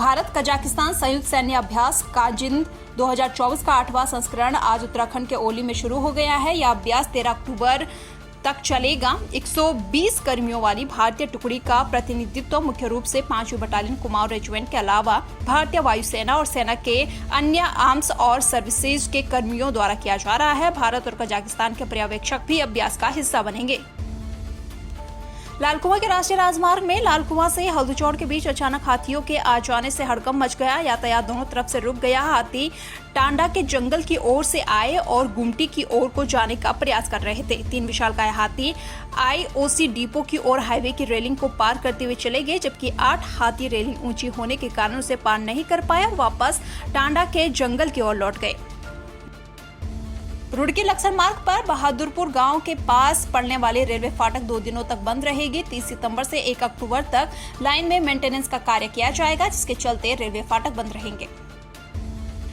Bharat Kazakhstan संयुक्त सैन्य अभ्यास काजिन 2024 का 8वां संस्करण आज उत्तराखंड के ओली में शुरू हो गया है। यह अभ्यास 13 अक्टूबर तक चलेगा। 120 कर्मियों वाली भारतीय टुकड़ी का प्रतिनिधित्व मुख्य रूप से 5वीं बटालियन कुमाऊं रेजिमेंट के अलावा भारतीय वायुसेना और सेना के अन्य आर्म्स और सर्विसेज के कर्मियों द्वारा किया जा रहा है। भारत और कजाकिस्तान के पर्यवेक्षक भी अभ्यास का हिस्सा बनेंगे। लालकुआं के राष्ट्रीय राजमार्ग में लालकुआं से हल्दूचौड़ के बीच अचानक हाथियों के आ जाने से हड़कंप मच गया। यातायात दोनों तरफ से रुक गया। हाथी टांडा के जंगल की ओर से आए और गुमटी की ओर को जाने का प्रयास कर रहे थे। 3 विशालकाय हाथी IOC डिपो की ओर हाईवे की रेलिंग को पार करते हुए चले गए, जबकि 8 हाथी रेलिंग ऊंची होने के कारण उसे पार नहीं कर पाए और वापस टांडा के जंगल की ओर लौट गए। रुड़की लक्सर मार्ग पर बहादुरपुर गांव के पास पड़ने वाले रेलवे फाटक 2 दिनों तक बंद रहेगी। 30 सितंबर से 1 अक्टूबर तक लाइन में मेंटेनेंस का कार्य किया जाएगा, जिसके चलते रेलवे फाटक बंद रहेंगे।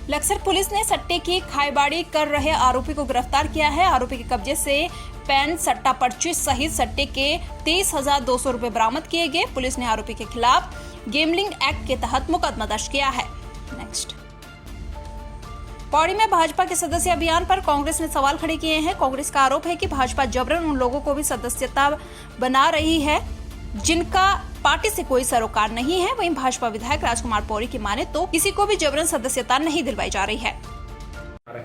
लक्सर पुलिस ने सट्टे की खाईबाड़ी कर रहे आरोपी को गिरफ्तार किया है। आरोपी के कब्जे से पेन, सट्टा पर्ची सहित सट्टे के 23,200 रुपए बरामद किए गए। पुलिस ने आरोपी के खिलाफ गेमलिंग एक्ट के तहत मुकदमा दर्ज किया है। नेक्स्ट, पौड़ी में भाजपा के सदस्य अभियान पर कांग्रेस ने सवाल खड़े किए हैं। कांग्रेस का आरोप है कि भाजपा जबरन उन लोगों को भी सदस्यता बना रही है जिनका पार्टी से कोई सरोकार नहीं है। वहीं भाजपा विधायक राजकुमार पौड़ी की माने तो किसी को भी जबरन सदस्यता नहीं दिलवाई जा रही है।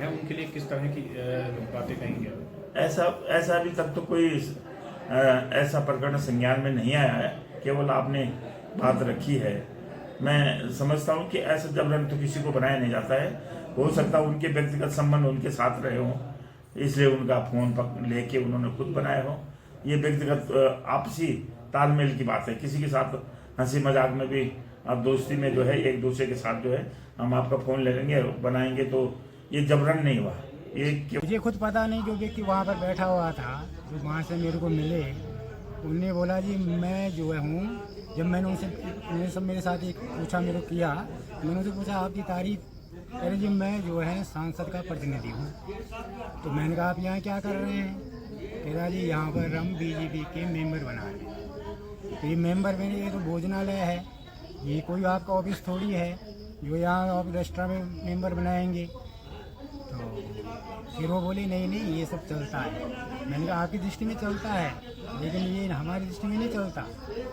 उनके लिए किस तरह की बातें कहेंगे? ऐसा अभी तक तो कोई ऐसा प्रकरण संज्ञान में नहीं आया है। केवल आपने बात रखी है। मैं समझता हूँ कि ऐसा जबरन तो किसी को बनाया नहीं जाता है। हो सकता है उनके व्यक्तिगत संबंध उनके साथ रहे हों, इसलिए उनका फोन लेके उन्होंने खुद बनाए हो। ये व्यक्तिगत आपसी तालमेल की बात है। किसी के साथ हंसी मजाक में भी आप दोस्ती में जो है एक दूसरे के साथ जो है हम आपका फोन ले लेंगे बनाएंगे, तो ये जबरन नहीं हुआ। ये मुझे खुद पता नहीं, जो व्यक्ति वहाँ पर बैठा हुआ था जो वहाँ से मेरे को मिले, उनने बोला जी मैं जो है हूँ। जब मैंने उनसे सब मेरे साथ एक पूछा, मेरे को किया, मैंने उनसे पूछा आपकी तारीफ, कह रहे जी मैं जो है सांसद का प्रतिनिधि हूँ। तो मैंने कहा आप यहाँ क्या कर रहे हैं? कह रहा जी यहाँ पर हम BJP के मेंबर बना रहे हैं। तो ये मेंबर मेरे, ये तो भोजनालय है, ये कोई आपका ऑफिस थोड़ी है जो यहाँ आप रेस्टोरेंट में मेंबर बनाएंगे। तो फिर वो बोले नहीं ये सब चलता है। मैंने कहा आपकी दृष्टि में चलता है, लेकिन ये हमारी दृष्टि में नहीं चलता।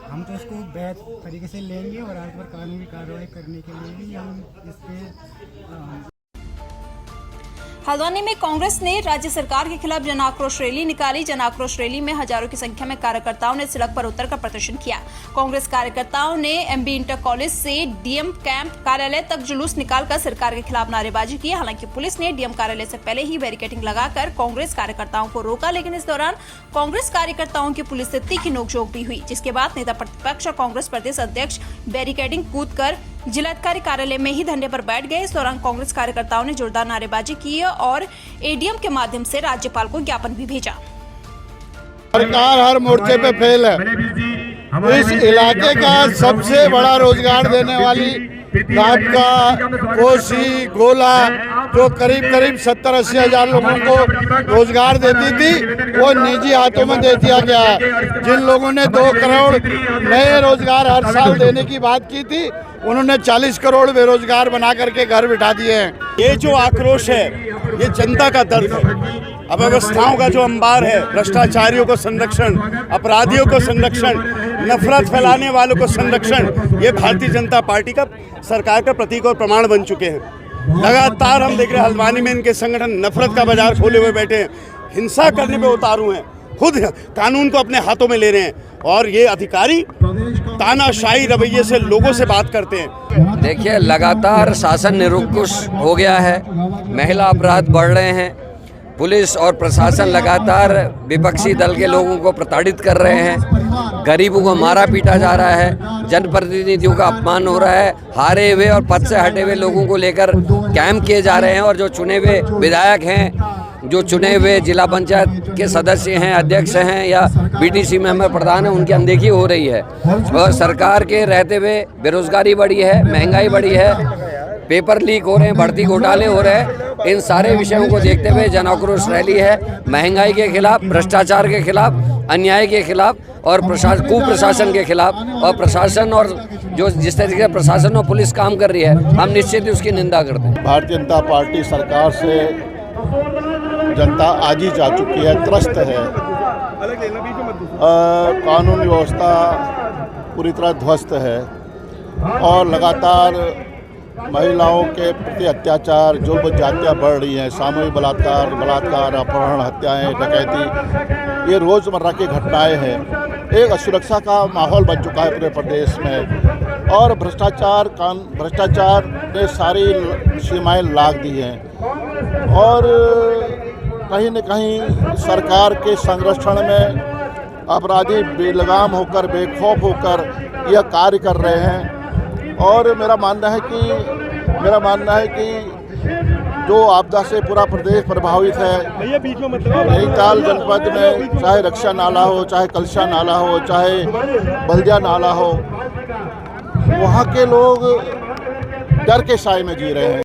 हम तो इसको वैध तरीके से लेंगे और आज पर कानूनी कार्रवाई करने के लिए भी हम इस पे। हल्द्वानी में कांग्रेस ने राज्य सरकार के खिलाफ जन आक्रोश रैली निकाली। जन आक्रोश रैली में हजारों की संख्या में कार्यकर्ताओं ने सड़क पर उतरकर प्रदर्शन किया। कांग्रेस कार्यकर्ताओं ने MB इंटर कॉलेज से DM कैंप कार्यालय तक जुलूस निकालकर सरकार के खिलाफ नारेबाजी की। हालांकि पुलिस ने DM कार्यालय से पहले ही बैरिकेडिंग लगाकर कांग्रेस कार्यकर्ताओं को रोका, लेकिन इस दौरान कांग्रेस कार्यकर्ताओं की पुलिस से तीखी नोकझोंक भी हुई, जिसके बाद नेता प्रतिपक्ष और कांग्रेस प्रदेश अध्यक्ष बैरिकेडिंग कूदकर जिलाधिकारी कार्यालय में ही धरने पर बैठ गए। इस दौरान कांग्रेस कार्यकर्ताओं ने जोरदार नारेबाजी की और ADM के माध्यम से राज्यपाल को ज्ञापन भी भेजा। सरकार हर मोर्चे पे फेल है। इस इलाके का सबसे बड़ा रोजगार देने वाली राबका, कोसी, गोला जो करीब 70-80 हजार लोगों को रोजगार देती थी, वो निजी हाथों में दे दिया गया है। जिन लोगों ने 2 करोड़ नए रोजगार हर साल देने की बात की थी, उन्होंने 40 करोड़ बेरोजगार बना करके घर बिठा दिए हैं। ये जो आक्रोश है, ये जनता का दर्द है। अव्यवस्थाओं का जो अंबार है, भ्रष्टाचारियों को संरक्षण, अपराधियों को संरक्षण, नफरत फैलाने वालों को संरक्षण, ये भारतीय जनता पार्टी का सरकार का प्रतीक और प्रमाण बन चुके हैं। लगातार हम देख रहे हैं हल्द्वानी में इनके संगठन नफरत का बाजार खोले हुए बैठे हैं, हिंसा करने में उतारू हैं, खुद कानून को अपने हाथों में ले रहे हैं। और ये अधिकारी तानाशाही रवैये से लोगों से बात करते हैं। देखिए, लगातार शासन निरंकुश हो गया है, महिला अपराध बढ़ रहे हैं, पुलिस और प्रशासन लगातार विपक्षी दल के लोगों को प्रताड़ित कर रहे हैं, गरीबों को मारा पीटा जा रहा है, जनप्रतिनिधियों का अपमान हो रहा है, हारे हुए और पद से हटे हुए लोगों को लेकर कैंप किए जा रहे हैं और जो चुने हुए विधायक हैं, जो चुने हुए जिला पंचायत के सदस्य हैं, अध्यक्ष हैं या BTC मेंबर प्रधान हैं, उनकी अनदेखी हो रही है। और सरकार के रहते हुए बेरोजगारी बढ़ी है, महंगाई बढ़ी है, पेपर लीक हो रहे हैं, भर्ती घोटाले हो रहे हैं। इन सारे विषयों को देखते हुए जन आक्रोश रैली है महंगाई के खिलाफ, भ्रष्टाचार के खिलाफ अन्याय के खिलाफ और कुप्रशासन के खिलाफ, और प्रशासन और जो जिस तरीके से प्रशासन और पुलिस काम कर रही है, हम निश्चित ही उसकी निंदा करते हैं। भारतीय जनता पार्टी सरकार से जनता आज ही जा चुकी है, त्रस्त है। कानून व्यवस्था पूरी तरह ध्वस्त है और लगातार महिलाओं के प्रति अत्याचार, जुल्म जातियाँ बढ़ रही हैं। सामूहिक बलात्कार, अपहरण, हत्याएं, डकैती, ये रोज़मर्रा की घटनाएं हैं। एक असुरक्षा का माहौल बन चुका है पूरे प्रदेश में और भ्रष्टाचार ने सारी सीमाएं लांघ दी हैं और कहीं न कहीं सरकार के संरक्षण में अपराधी बेलगाम होकर, बेखौफ होकर यह कार्य कर रहे हैं। और मेरा मानना है कि जो आपदा से पूरा प्रदेश प्रभावित है, नैनीताल जनपद में चाहे रक्षा नाला हो, चाहे कलशा नाला हो, चाहे बल्दिया नाला हो, वहाँ के लोग डर के साए में जी रहे हैं।